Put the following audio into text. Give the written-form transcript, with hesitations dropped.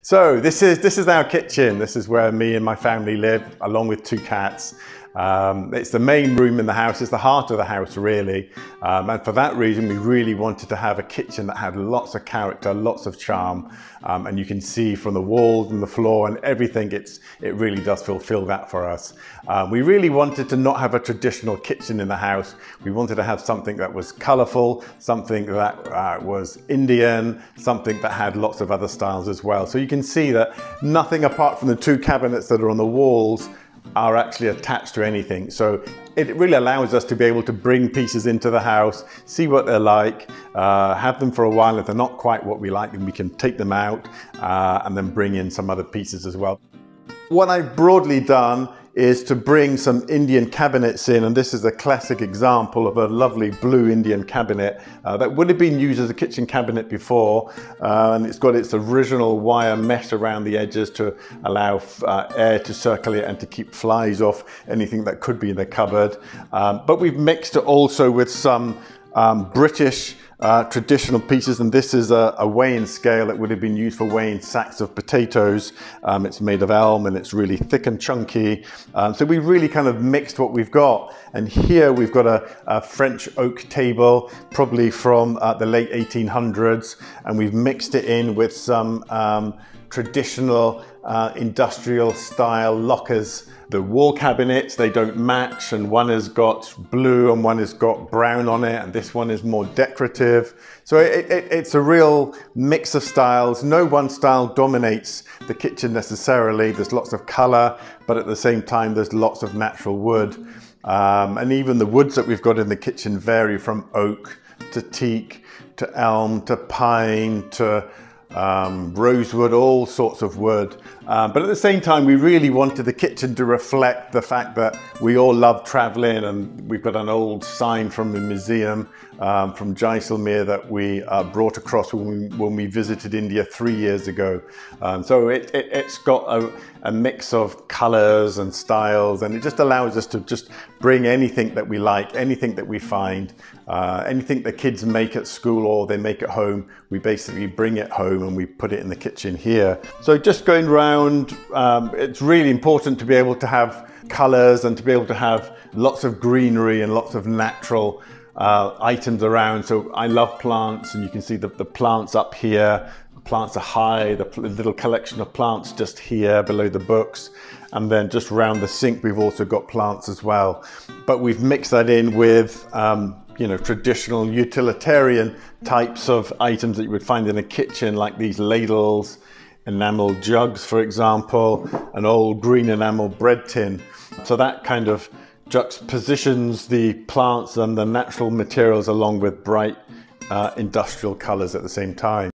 So this is our kitchen. This is where me and my family live, along with 2 cats. It's the main room in the house. It's the heart of the house, really. And for that reason, we really wanted to have a kitchen that had lots of character, lots of charm. And you can see from the walls and the floor and everything, it really does fulfill that for us. We really wanted to not have a traditional kitchen in the house. We wanted to have something that was colorful, something that was Indian, something that had lots of other styles as well. So you can see that nothing apart from the 2 cabinets that are on the walls are actually attached to anything. So it really allows us to be able to bring pieces into the house, see what they're like, have them for a while. If they're not quite what we like, then we can take them out and then bring in some other pieces as well. What I've broadly done is to bring some Indian cabinets in, and this is a classic example of a lovely blue Indian cabinet that would have been used as a kitchen cabinet before, and it's got its original wire mesh around the edges to allow air to circulate and to keep flies off anything that could be in the cupboard. But we've mixed it also with some British traditional pieces, and this is a weighing scale that would have been used for weighing sacks of potatoes. It's made of elm and it's really thick and chunky. So we really kind of mixed what we've got. And here we've got a French oak table, probably from the late 1800s. And we've mixed it in with some traditional industrial style lockers. The wall cabinets, they don't match, and one has got blue and one has got brown on it, and this one is more decorative. So it's a real mix of styles. No one style dominates the kitchen necessarily. There's lots of color, but at the same time there's lots of natural wood. And even the woods that we've got in the kitchen vary from oak to teak to elm to pine to rosewood, all sorts of wood. But at the same time, we really wanted the kitchen to reflect the fact that we all love traveling, and we've got an old sign from the museum from Jaisalmer that we brought across when we visited India 3 years ago. So it's got a mix of colors and styles, and it just allows us to just bring anything that we like, anything that we find, anything the kids make at school or they make at home, we basically bring it home and we put it in the kitchen here. So just going around, it's really important to be able to have colors and to be able to have lots of greenery and lots of natural items around. So I love plants, and you can see the plants up here. The plants are high, the little collection of plants just here below the books. And then just around the sink, we've also got plants as well. But we've mixed that in with you know, traditional utilitarian types of items that you would find in a kitchen, like these ladles, enamel jugs, for example, an old green enamel bread tin. So that kind of juxtapositions the plants and the natural materials along with bright industrial colors at the same time.